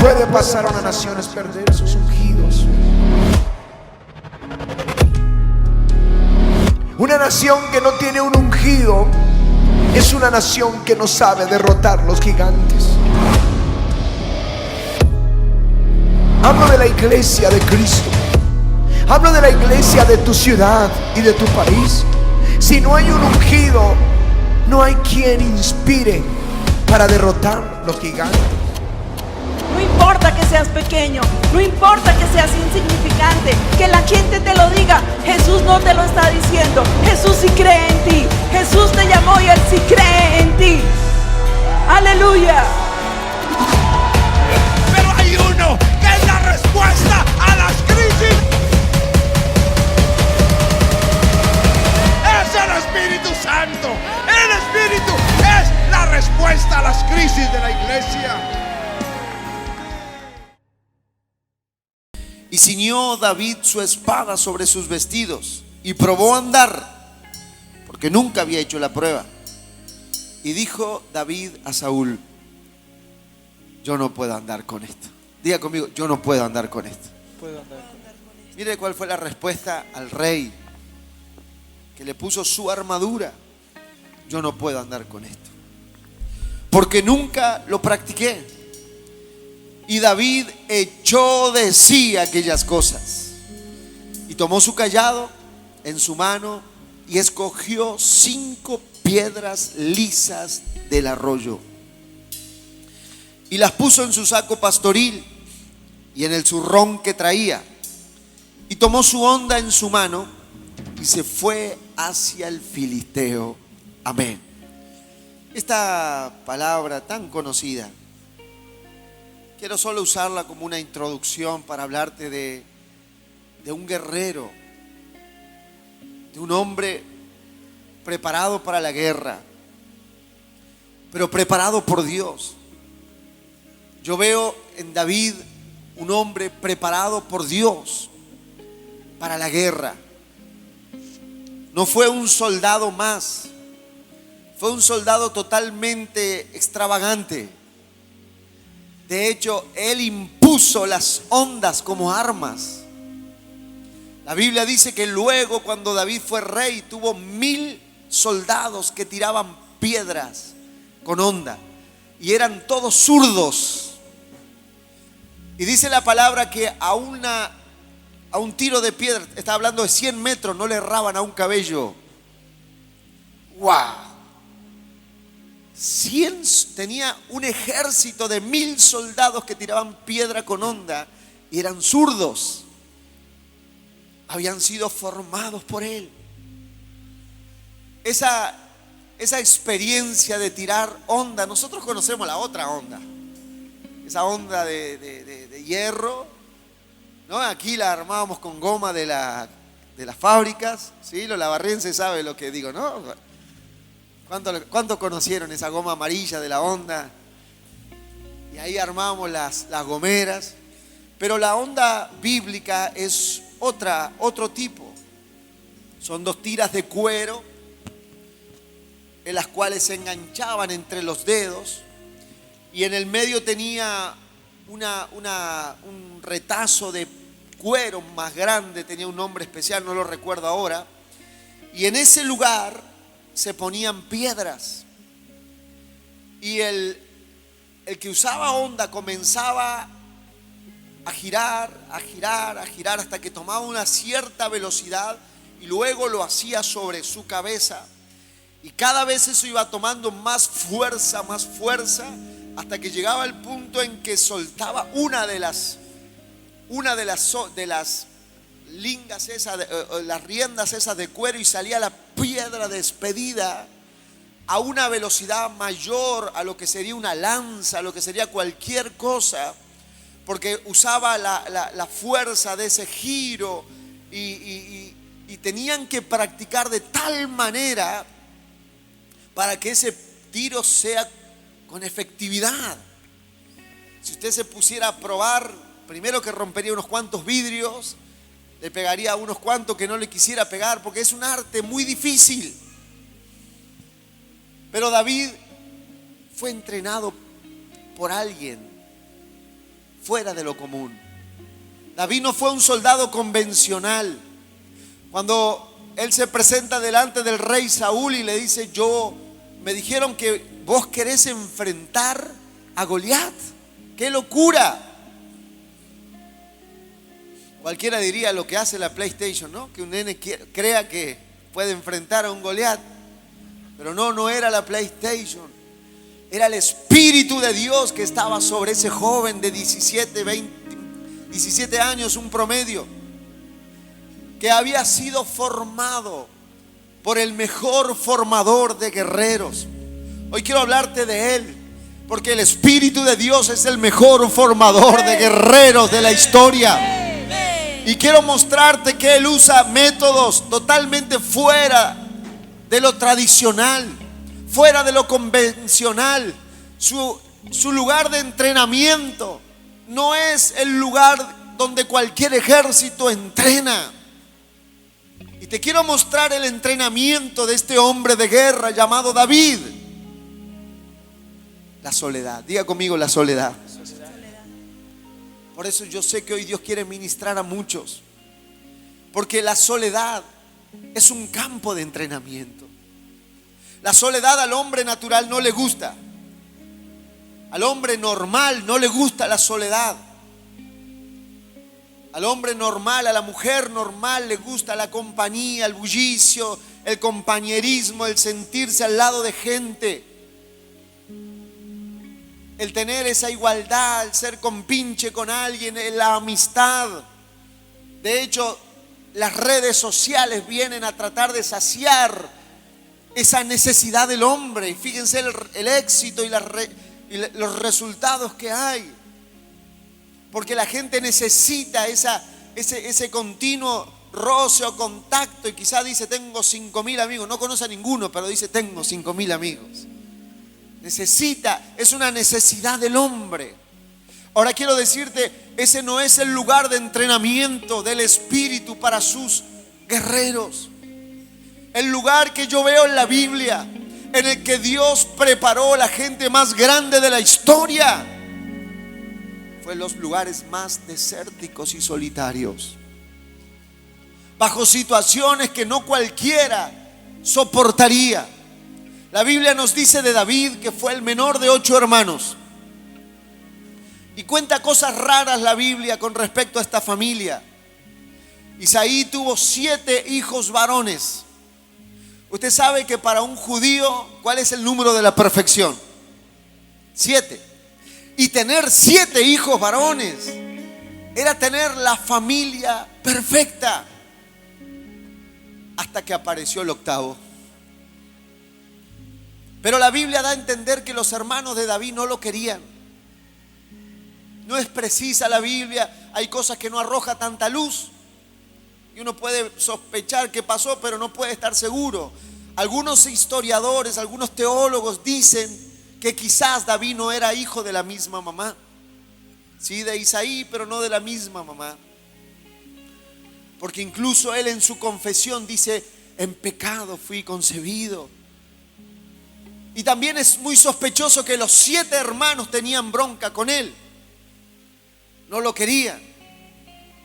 puede pasar a una nación es perder sus ungidos. Una nación que no tiene un ungido es una nación que no sabe derrotar los gigantes. Hablo de la iglesia de Cristo. Hablo de la iglesia de tu ciudad y de tu país. Si no hay un ungido, no hay quien inspire para derrotar los gigantes. No importa que seas pequeño, no importa que seas insignificante, que la gente te lo diga, Jesús no te lo está diciendo. Jesús sí cree en ti. Jesús te llamó y Él sí cree en ti. Aleluya. Pero hay uno que es la respuesta a las crisis. Es el Espíritu Santo. El Espíritu es la respuesta a las crisis de la iglesia. Y ciñó David su espada sobre sus vestidos y probó a andar, porque nunca había hecho la prueba. Y dijo David a Saúl: yo no puedo andar con esto. Diga conmigo: yo no puedo andar con esto. Mire cuál fue la respuesta al rey, que le puso su armadura. Yo no puedo andar con esto, porque nunca lo practiqué. Y David echó de sí aquellas cosas y tomó su cayado en su mano y escogió 5 piedras lisas del arroyo y las puso en su saco pastoril y en el zurrón que traía, y tomó su honda en su mano y se fue hacia el filisteo. Amén. Esta palabra tan conocida, quiero solo usarla como una introducción para hablarte de un guerrero, de un hombre preparado para la guerra, pero preparado por Dios. Yo veo en David un hombre preparado por Dios para la guerra. No fue un soldado más, fue un soldado totalmente extravagante. De hecho, él impuso las hondas como armas. La Biblia dice que luego, cuando David fue rey, tuvo 1000 soldados que tiraban piedras con honda, y eran todos zurdos. Y dice la palabra que a un tiro de piedra, está hablando de 100 metros, no le erraban a un cabello. ¡Wow! Tenía un ejército de 1000 soldados que tiraban piedra con honda y eran zurdos. Habían sido formados por él. Esa experiencia de tirar honda, nosotros conocemos la otra honda, esa honda de hierro, ¿no? Aquí la armábamos con goma de las fábricas, ¿sí? Los lavarrenses saben lo que digo, ¿no? ¿Cuánto conocieron esa goma amarilla de la honda? Y ahí armamos las gomeras. Pero la honda bíblica es otro tipo. Son 2 tiras de cuero en las cuales se enganchaban entre los dedos, y en el medio tenía un retazo de cuero más grande, tenía un nombre especial, no lo recuerdo ahora, y en ese lugar se ponían piedras, y el que usaba honda comenzaba a girar hasta que tomaba una cierta velocidad, y luego lo hacía sobre su cabeza, y cada vez eso iba tomando más fuerza, hasta que llegaba el punto en que soltaba una de las lingas esas, las riendas esas de cuero, y salía la piedra despedida a una velocidad mayor a lo que sería una lanza, a lo que sería cualquier cosa, porque usaba la fuerza de ese giro, y tenían que practicar de tal manera para que ese tiro sea con efectividad. Si usted se pusiera a probar, primero que rompería unos cuantos vidrios, le pegaría a unos cuantos que no le quisiera pegar, porque es un arte muy difícil. Pero David fue entrenado por alguien, fuera de lo común. David no fue un soldado convencional. Cuando él se presenta delante del rey Saúl y le dice: me dijeron que vos querés enfrentar a Goliat. ¡Qué locura! Cualquiera diría lo que hace la PlayStation, ¿no? Que un nene crea que puede enfrentar a un Goliat. Pero no era la PlayStation. Era el Espíritu de Dios que estaba sobre ese joven de 17 años, un promedio, que había sido formado por el mejor formador de guerreros. Hoy quiero hablarte de él, porque el Espíritu de Dios es el mejor formador de guerreros de la historia. Y quiero mostrarte que él usa métodos totalmente fuera de lo tradicional, fuera de lo convencional. Su lugar de entrenamiento no es el lugar donde cualquier ejército entrena. Y te quiero mostrar el entrenamiento de este hombre de guerra llamado David. La soledad. Diga conmigo: la soledad. Por eso yo sé que hoy Dios quiere ministrar a muchos, porque la soledad es un campo de entrenamiento. La soledad al hombre natural no le gusta. Al hombre normal no le gusta la soledad. Al hombre normal, a la mujer normal le gusta la compañía, el bullicio, el compañerismo, el sentirse al lado de gente, el tener esa igualdad, el ser compinche con alguien, la amistad. De hecho, las redes sociales vienen a tratar de saciar esa necesidad del hombre. Y fíjense el éxito y los resultados que hay. Porque la gente necesita ese continuo roce o contacto. Y quizá dice: tengo 5.000 amigos. No conoce a ninguno, pero dice: tengo 5.000 amigos. Necesita, es una necesidad del hombre. Ahora quiero decirte, ese no es el lugar de entrenamiento del Espíritu para sus guerreros. El lugar que yo veo en la Biblia, en el que Dios preparó a la gente más grande de la historia, fue en los lugares más desérticos y solitarios, bajo situaciones que no cualquiera soportaría. La Biblia nos dice de David que fue el menor de 8 hermanos. Y cuenta cosas raras la Biblia con respecto a esta familia. Isaí tuvo 7 hijos varones. Usted sabe que para un judío, ¿cuál es el número de la perfección? 7. Y tener 7 hijos varones era tener la familia perfecta. Hasta que apareció el 8º. Pero la Biblia da a entender que los hermanos de David no lo querían. No es precisa la Biblia, hay cosas que no arroja tanta luz y uno puede sospechar qué pasó, pero no puede estar seguro. Algunos historiadores, algunos teólogos dicen que quizás David no era hijo de la misma mamá. Sí, de Isaí, pero no de la misma mamá. Porque incluso él en su confesión dice: en pecado fui concebido. Y también es muy sospechoso que los 7 hermanos tenían bronca con él. No lo querían.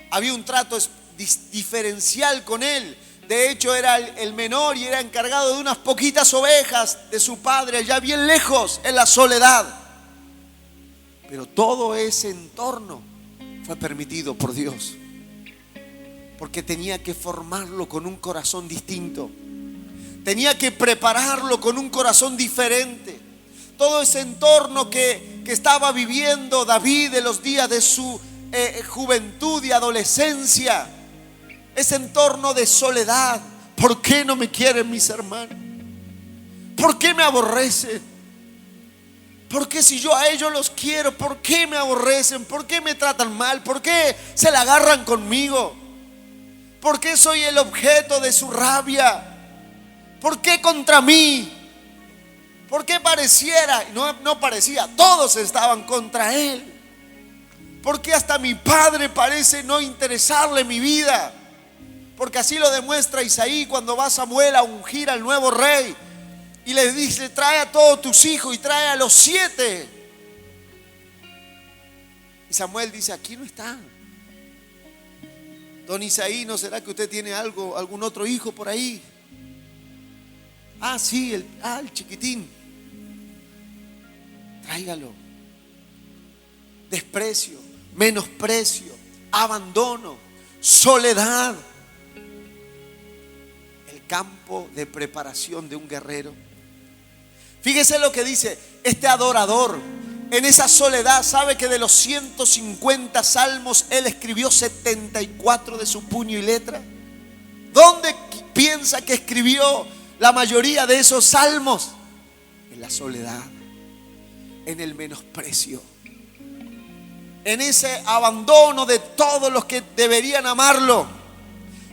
Había un trato diferencial con él. De hecho, era el menor y era encargado de unas poquitas ovejas de su padre, allá bien lejos, en la soledad. Pero todo ese entorno fue permitido por Dios, porque tenía que formarlo con un corazón distinto. Tenía que prepararlo con un corazón diferente. Todo ese entorno que estaba viviendo David en los días de su juventud y adolescencia, ese entorno de soledad. ¿Por qué no me quieren mis hermanos? ¿Por qué me aborrecen? ¿Por qué si yo a ellos los quiero, por qué me aborrecen? ¿Por qué me tratan mal? ¿Por qué se la agarran conmigo? ¿Por qué soy el objeto de su rabia? ¿Por qué contra mí? ¿Por qué pareciera? No parecía, todos estaban contra él. ¿Por qué hasta mi padre parece no interesarle mi vida? Porque así lo demuestra Isaí cuando va Samuel a ungir al nuevo rey y le dice: trae a todos tus hijos, y trae a los 7. Y Samuel dice, aquí no está. Don Isaí, ¿no será que usted tiene algún otro hijo por ahí? Ah, sí, el chiquitín. Tráigalo. Desprecio, menosprecio, abandono, soledad. El campo de preparación de un guerrero. Fíjese lo que dice este adorador. En esa soledad, sabe que de los 150 salmos él escribió 74 de su puño y letra. ¿Dónde piensa que escribió la mayoría de esos salmos? En la soledad, en el menosprecio, en ese abandono de todos los que deberían amarlo.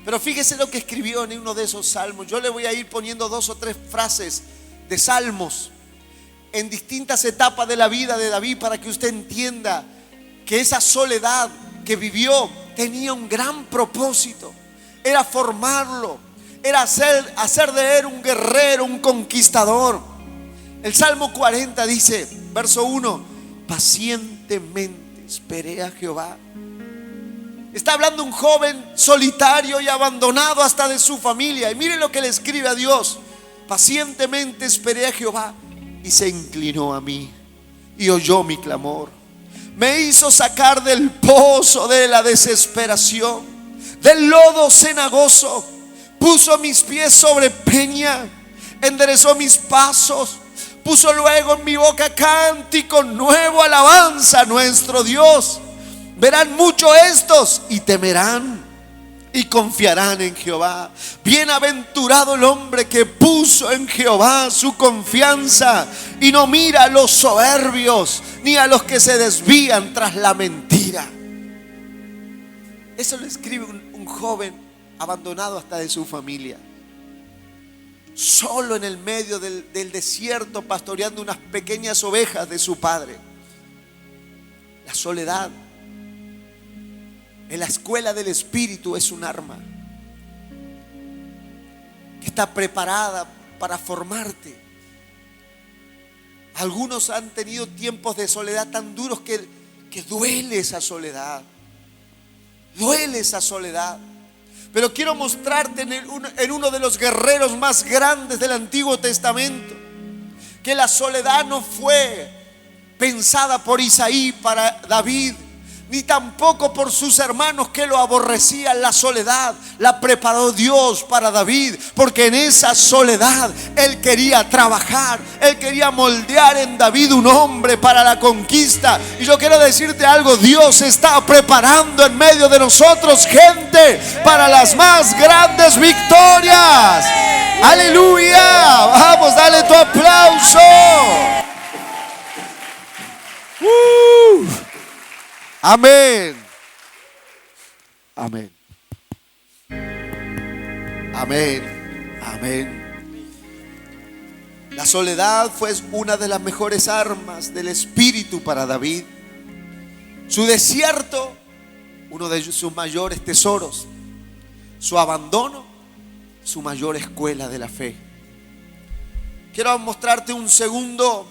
Pero fíjese lo que escribió en uno de esos salmos. Yo le voy a ir poniendo 2 o 3 frases de salmos en distintas etapas de la vida de David, para que usted entienda que esa soledad que vivió tenía un gran propósito. Era formarlo, era hacer de él un guerrero, un conquistador. El Salmo 40 dice, verso 1, pacientemente esperé a Jehová. Está hablando un joven solitario y abandonado hasta de su familia. Y miren lo que le escribe a Dios: pacientemente esperé a Jehová y se inclinó a mí y oyó mi clamor. Me hizo sacar del pozo de la desesperación, del lodo cenagoso. Puso mis pies sobre peña, enderezó mis pasos. Puso luego en mi boca cántico nuevo, alabanza a nuestro Dios. Verán mucho estos y temerán y confiarán en Jehová. Bienaventurado el hombre que puso en Jehová su confianza y no mira a los soberbios ni a los que se desvían tras la mentira. Eso lo escribe un joven abandonado hasta de su familia, solo en el medio del desierto, pastoreando unas pequeñas ovejas de su padre. La soledad en la escuela del Espíritu es un arma que está preparada para formarte. Algunos han tenido tiempos de soledad tan duros que duele esa soledad. Duele esa soledad. Pero quiero mostrarte en uno de los guerreros más grandes del Antiguo Testamento que la soledad no fue pensada por Isaí para David, ni tampoco por sus hermanos que lo aborrecían. La soledad la preparó Dios para David, porque en esa soledad él quería trabajar, él quería moldear en David un hombre para la conquista. Y yo quiero decirte algo: Dios está preparando en medio de nosotros gente para las más grandes victorias. Aleluya. Vamos, dale tu aplauso. Amén. Amén. Amén. Amén. La soledad fue una de las mejores armas del Espíritu para David. Su desierto, uno de sus mayores tesoros. Su abandono, su mayor escuela de la fe. Quiero mostrarte un segundo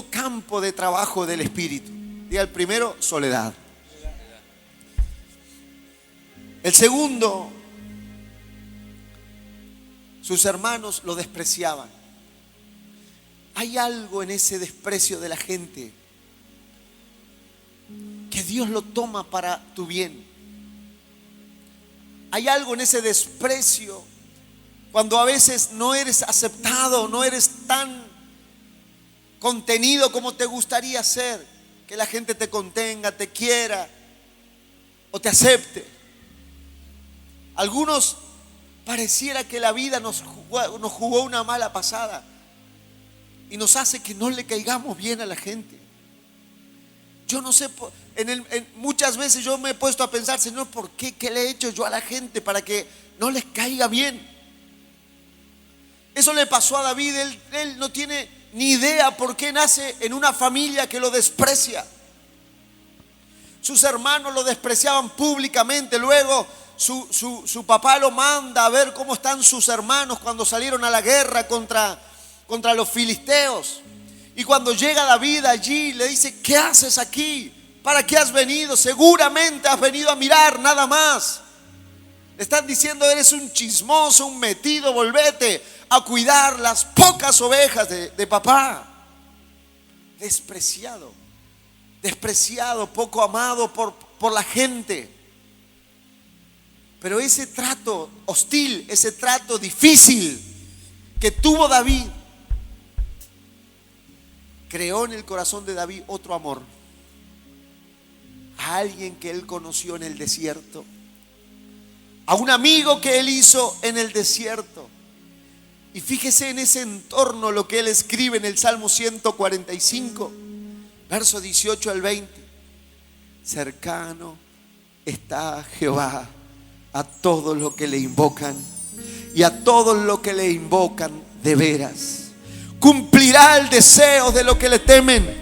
campo de trabajo del Espíritu. Diga el primero, soledad. El segundo, sus hermanos lo despreciaban. Hay algo en ese desprecio de la gente que Dios lo toma para tu bien. Hay algo en ese desprecio cuando a veces no eres aceptado, no eres tan contenido como te gustaría ser. Que la gente te contenga, te quiera o te acepte. Algunos pareciera que la vida nos jugó una mala pasada y nos hace que no le caigamos bien a la gente. Yo no sé, muchas veces yo me he puesto a pensar: Señor, ¿por qué? ¿Qué le he hecho yo a la gente para que no les caiga bien? Eso le pasó a David. Él no tiene ni idea por qué nace en una familia que lo desprecia. Sus hermanos lo despreciaban públicamente. Luego su papá lo manda a ver cómo están sus hermanos cuando salieron a la guerra contra los filisteos. Y cuando llega David allí, le dice: ¿qué haces aquí? ¿Para qué has venido? Seguramente has venido a mirar, nada más. Le están diciendo: eres un chismoso, un metido, volvete a cuidar las pocas ovejas de papá. Despreciado, poco amado por la gente. Pero ese trato hostil, ese trato difícil que tuvo David, creó en el corazón de David otro amor. A alguien que él conoció en el desierto, a un amigo que él hizo en el desierto. Y fíjese en ese entorno lo que él escribe en el Salmo 145, verso 18 al 20. Cercano está Jehová a todos los que le invocan, y a todos los que le invocan de veras. Cumplirá el deseo de los que le temen.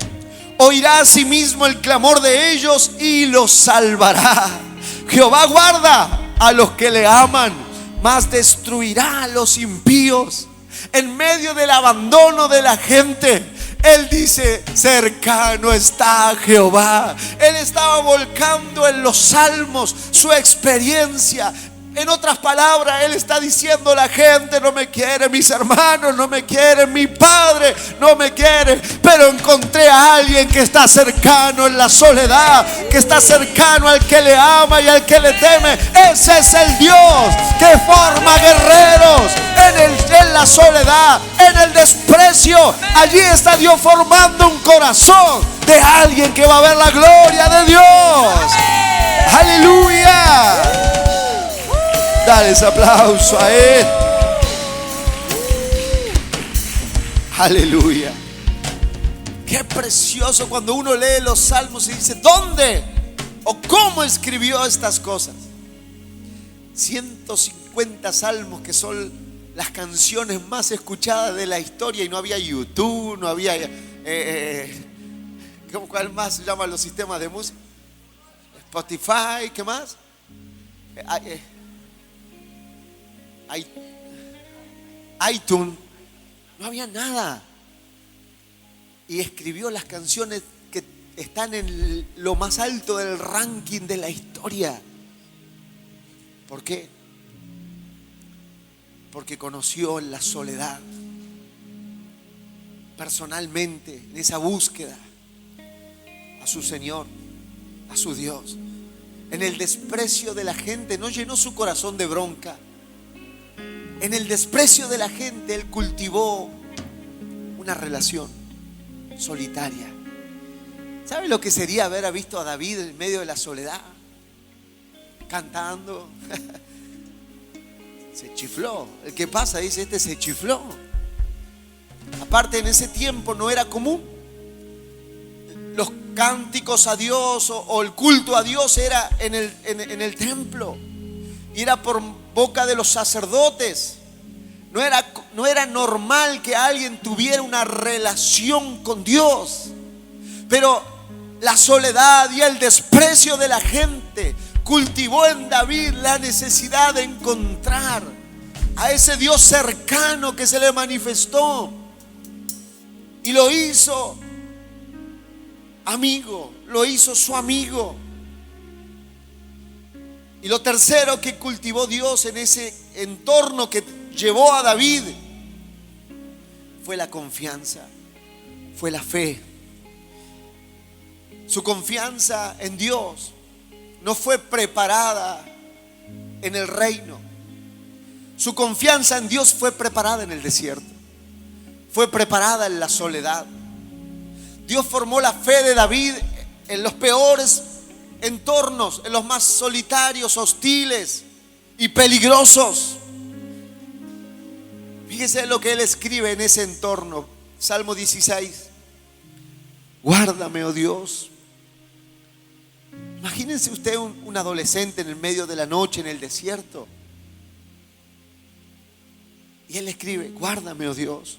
Oirá a sí mismo el clamor de ellos y los salvará. Jehová guarda a los que le aman, mas destruirá a los impíos. En medio del abandono de la gente, él dice: cercano está Jehová. Él estaba volcando en los salmos su experiencia. En otras palabras, él está diciendo: la gente no me quiere, mis hermanos no me quieren, mi padre no me quiere, pero encontré a alguien que está cercano en la soledad, que está cercano al que le ama y al que le teme. Ese es el Dios que forma guerreros en la soledad, en el desprecio. Allí está Dios formando un corazón de alguien que va a ver la gloria de Dios. Aleluya. Dale ese aplauso a él. Aleluya. Qué precioso cuando uno lee los salmos y dice: ¿dónde o cómo escribió estas cosas? 150 salmos, que son las canciones más escuchadas de la historia, y no había YouTube, no había ¿cuál más se llaman los sistemas de música? Spotify, ¿qué más? iTunes, no había nada. Y escribió las canciones que están en lo más alto del ranking de la historia. ¿Por qué? Porque conoció en la soledad, personalmente, en esa búsqueda, a su Señor, a su Dios. En el desprecio de la gente no llenó su corazón de bronca. En el desprecio de la gente él cultivó una relación solitaria. ¿Sabe lo que sería haber visto a David en medio de la soledad? Cantando. Se chifló. El que pasa dice: este se chifló. Aparte, en ese tiempo no era común. Los cánticos a Dios o el culto a Dios era en el templo. Y era por boca de los sacerdotes. No era normal que alguien tuviera una relación con Dios. Pero la soledad y el desprecio de la gente cultivó en David la necesidad de encontrar a ese Dios cercano que se le manifestó. Y lo hizo amigo, lo hizo su amigo. Y lo tercero que cultivó Dios en ese entorno que llevó a David fue la confianza, fue la fe. Su confianza en Dios no fue preparada en el reino. Su confianza en Dios fue preparada en el desierto, fue preparada en la soledad. Dios formó la fe de David en los peores entornos, en los más solitarios, hostiles y peligrosos. Fíjese lo que él escribe en ese entorno. Salmo 16: guárdame, oh Dios. Imagínense usted un adolescente en el medio de la noche en el desierto, y él escribe: guárdame, oh Dios,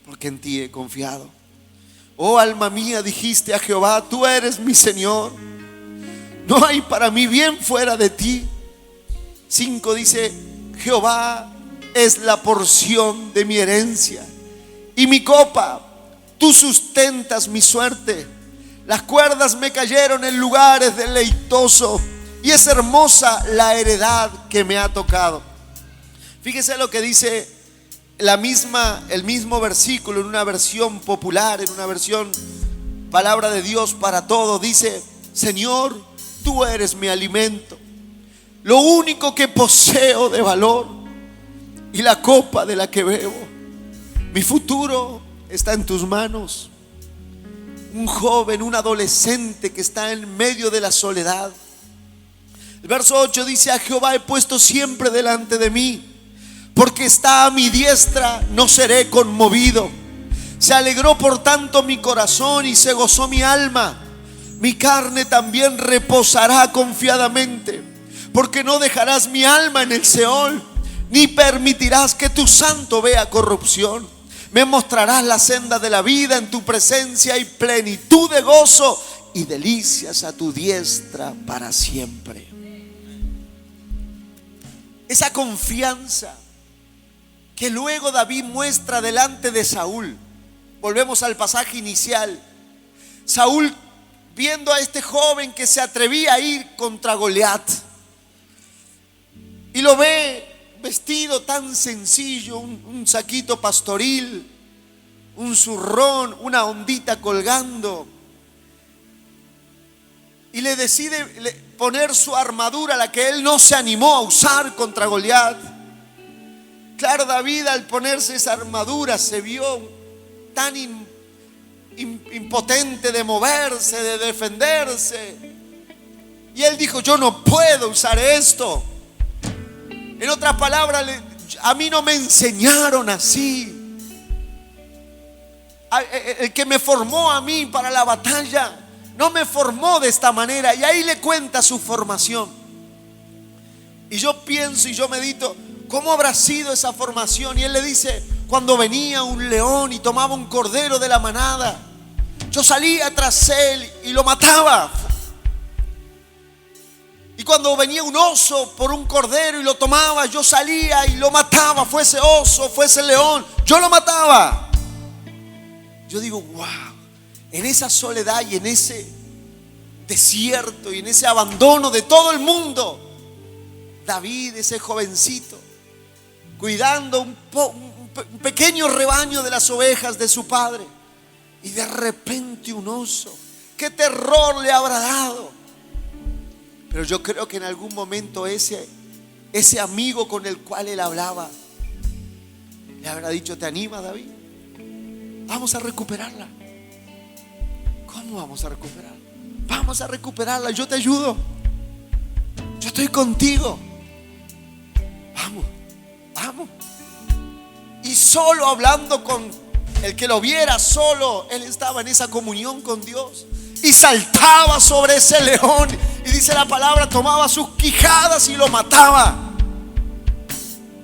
porque en ti he confiado. Oh alma mía, dijiste a Jehová: tú eres mi Señor, no hay para mí bien fuera de ti. 5 dice: Jehová es la porción de mi herencia y mi copa. Tú sustentas mi suerte. Las cuerdas me cayeron en lugares deleitosos y es hermosa la heredad que me ha tocado. Fíjese lo que dice el mismo versículo en una versión popular, en una versión palabra de Dios para todos. Dice: Señor, tú eres mi alimento, lo único que poseo de valor y la copa de la que bebo. Mi futuro está en tus manos. Un joven, un adolescente que está en medio de la soledad. El verso 8 dice: a Jehová he puesto siempre delante de mí, porque está a mi diestra, no seré conmovido. Se alegró por tanto mi corazón y se gozó mi alma. Mi carne también reposará confiadamente, porque no dejarás mi alma en el Seol, ni permitirás que tu santo vea corrupción. Me mostrarás la senda de la vida, en tu presencia y plenitud de gozo y delicias a tu diestra para siempre. Esa confianza que luego David muestra delante de Saúl. Volvemos al pasaje inicial. Saúl, viendo a este joven que se atrevía a ir contra Goliat, y lo ve vestido tan sencillo, un saquito pastoril, un zurrón, una ondita colgando, y le decide poner su armadura, la que él no se animó a usar contra Goliat. Claro, David, al ponerse esa armadura, se vio tan impotente de moverse, de defenderse, y él dijo: yo no puedo usar esto. En otras palabras, a mí no me enseñaron así. El que me formó a mí para la batalla no me formó de esta manera. Y ahí le cuenta su formación. Y yo pienso y yo medito, ¿cómo habrá sido esa formación? Y él le dice: cuando venía un león y tomaba un cordero de la manada, yo salía tras él y lo mataba. Y cuando venía un oso por un cordero y lo tomaba, yo salía y lo mataba. Fuese oso, fuese león, yo lo mataba. Yo digo: wow, en esa soledad y en ese desierto y en ese abandono de todo el mundo, David, ese jovencito, cuidando un pequeño rebaño de las ovejas de su padre, y de repente un oso. ¿Qué terror le habrá dado? Pero yo creo que en algún momento ese amigo con el cual él hablaba le habrá dicho: ¿te animas, David? Vamos a recuperarla. ¿Cómo vamos a recuperarla? Vamos a recuperarla, yo te ayudo, yo estoy contigo. Vamos, vamos. Y solo hablando con el que lo viera, solo él estaba en esa comunión con Dios. Y saltaba sobre ese león, y dice la palabra, tomaba sus quijadas y lo mataba.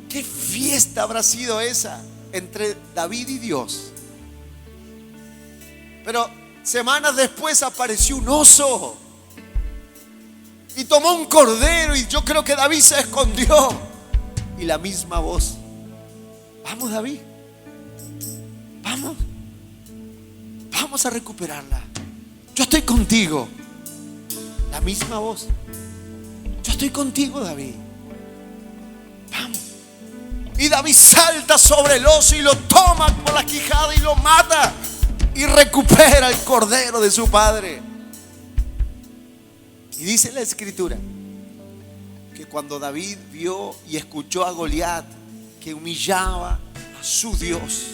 ¿Qué fiesta habrá sido esa entre David y Dios? Pero semanas después apareció un oso y tomó un cordero, y yo creo que David se escondió. Y la misma voz: vamos, David, vamos, vamos a recuperarla. Yo estoy contigo. La misma voz: yo estoy contigo, David. Vamos. Y David salta sobre el oso y lo toma por la quijada y lo mata, y recupera el cordero de su padre. Y dice la escritura que cuando David vio y escuchó a Goliat, que humillaba a su Dios,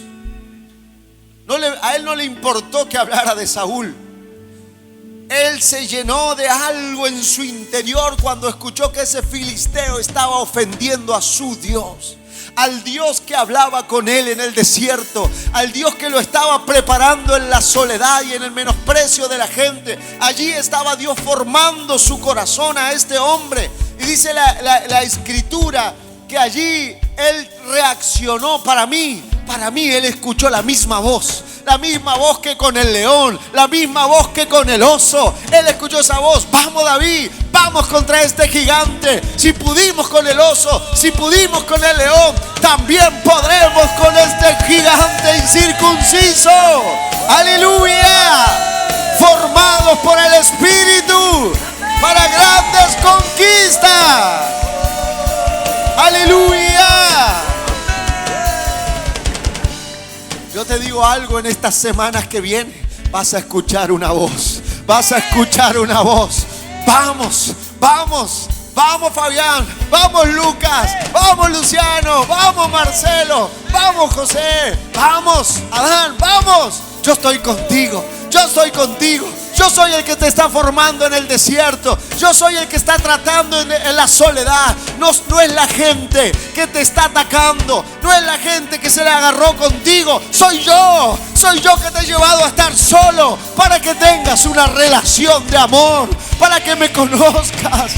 a él no le importó que hablara de Saúl. Él se llenó de algo en su interior cuando escuchó que ese filisteo estaba ofendiendo a su Dios, al Dios que hablaba con él en el desierto, al Dios que lo estaba preparando en la soledad y en el menosprecio de la gente. Allí estaba Dios formando su corazón a este hombre. Y dice la escritura que allí él reaccionó. Para mí, Para mí Él escuchó la misma voz que con el león, la misma voz que con el oso. Él escuchó esa voz. Vamos, David, vamos contra este gigante. Si pudimos con el oso, si pudimos con el león, también podremos con este gigante incircunciso. Aleluya. Formados por el Espíritu para grandes conquistas. Aleluya. Yo te digo algo, en estas semanas que vienen vas a escuchar una voz. Vas a escuchar una voz. Vamos, vamos, vamos Fabián, vamos Lucas, vamos Luciano, vamos Marcelo, vamos José, vamos Adán, vamos. Yo estoy contigo, yo estoy contigo. Yo soy el que te está formando en el desierto. Yo soy el que está tratando en la soledad. No es la gente que te está atacando. No es la gente que se le agarró contigo. Soy yo que te he llevado a estar solo, para que tengas una relación de amor, para que me conozcas.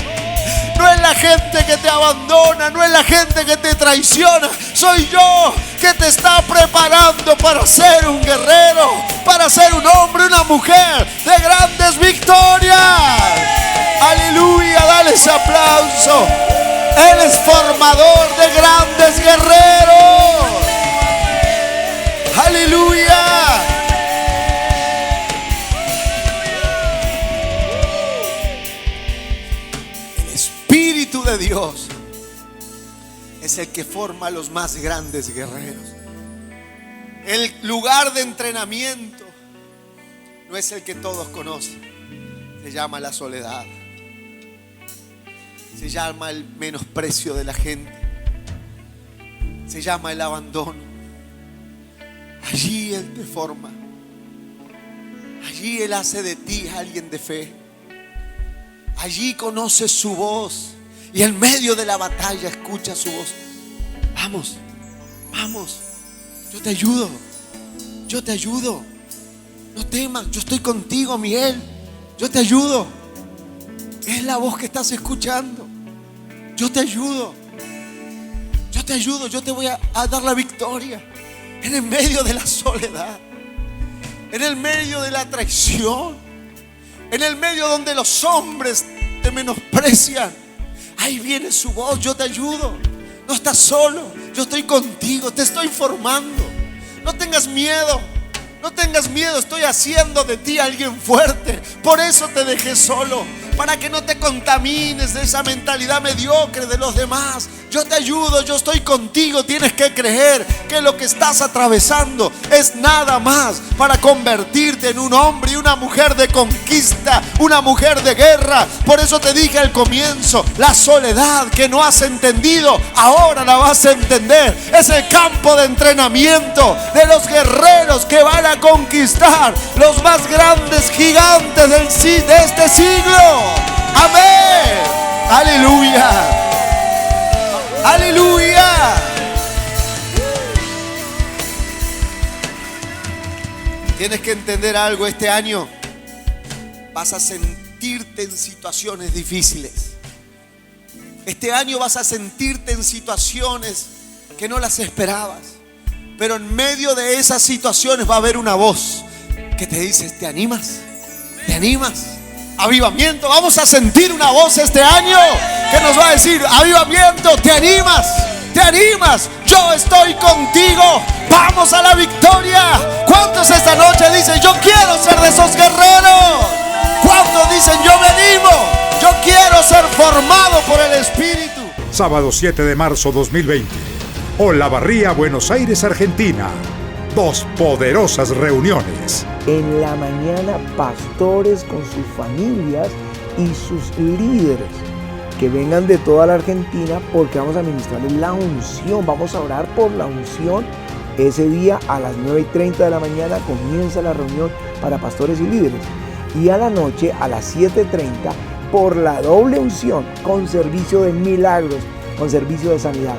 No es la gente que te abandona, no es la gente que te traiciona. Soy yo que te está preparando para ser un guerrero, para ser un hombre, una mujer de grandes victorias. Aleluya, dale ese aplauso. Él es formador de grandes guerreros. Aleluya. De Dios es el que forma a los más grandes guerreros. El lugar de entrenamiento no es el que todos conocen. Se llama la soledad. Se llama el menosprecio de la gente. Se llama el abandono. Allí Él te forma. Allí Él hace de ti alguien de fe. Allí conoces su voz. Y en medio de la batalla escucha su voz. Vamos, vamos. Yo te ayudo. Yo te ayudo. No temas, yo estoy contigo, Miguel. Yo te ayudo. Es la voz que estás escuchando. Yo te ayudo. Yo te ayudo. Yo te voy a dar la victoria. En el medio de la soledad. En el medio de la traición. En el medio donde los hombres te menosprecian. Ahí viene su voz, yo te ayudo. No estás solo, yo estoy contigo, te estoy formando. No tengas miedo, no tengas miedo. Estoy haciendo de ti alguien fuerte. Por eso te dejé solo, para que no te contamines de esa mentalidad mediocre de los demás. Yo te ayudo, yo estoy contigo. Tienes que creer que lo que estás atravesando es nada más para convertirte en un hombre y una mujer de conquista, una mujer de guerra. Por eso te dije al comienzo, la soledad que no has entendido, ahora la vas a entender. Es el campo de entrenamiento de los guerreros que van a conquistar los más grandes gigantes de este siglo. Amén. Aleluya. Aleluya. Tienes que entender algo. Este año vas a sentirte en situaciones difíciles. Este año vas a sentirte en situaciones que no las esperabas. Pero en medio de esas situaciones va a haber una voz que te dice: ¿te animas? ¿Te animas? Avivamiento. Vamos a sentir una voz este año que nos va a decir: avivamiento, ¿te animas? ¿Te animas? Yo estoy contigo. Vamos a la victoria. ¿Cuántos esta noche dicen: yo quiero ser de esos guerreros? ¿Cuántos dicen: yo me animo? Yo quiero ser formado por el Espíritu. Sábado 7 de marzo 2020. Olavarría, Buenos Aires, Argentina. 2 poderosas reuniones. En la mañana, pastores con sus familias y sus líderes que vengan de toda la Argentina, porque vamos a ministrarles la unción. Vamos a orar por la unción. Ese día a las 9:30 de la mañana comienza la reunión para pastores y líderes. Y a la noche a las 7:30 por la doble unción, con servicio de milagros, con servicio de sanidad.